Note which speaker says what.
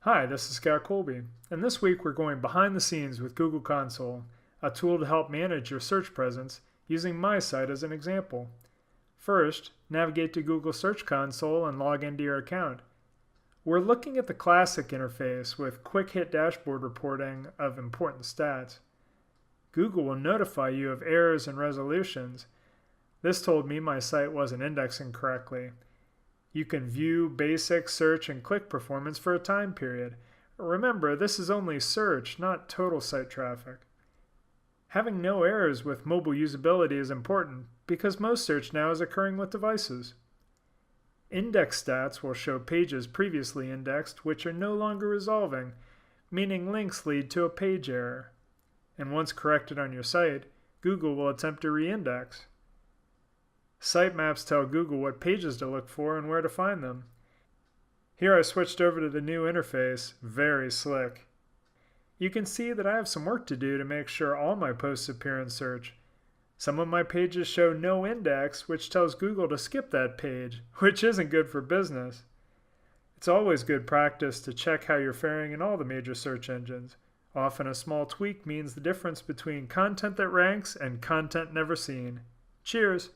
Speaker 1: Hi, this is Scott Colby, and this week we're going behind the scenes with Google Console, a tool to help manage your search presence using my site as an example. First, navigate to Google Search Console and log into your account. We're looking at the classic interface with quick hit dashboard reporting of important stats. Google will notify you of errors and resolutions. This told me my site wasn't indexing correctly. You can view basic search and click performance for a time period. Remember, this is only search, not total site traffic. Having no errors with mobile usability is important because most search now is occurring with devices. Index stats will show pages previously indexed which are no longer resolving, meaning links lead to a page error. And once corrected on your site, Google will attempt to reindex. SITEMAPS tell Google what pages to look for and where to find them. Here I switched over to the new interface, very slick. You can see that I have some work to do to make sure all my posts appear in search. Some of my pages show no index, which tells Google to skip that page, which isn't good for business. It's always good practice to check how you're faring in all the major search engines. Often a small tweak means the difference between content that ranks and content never seen. Cheers!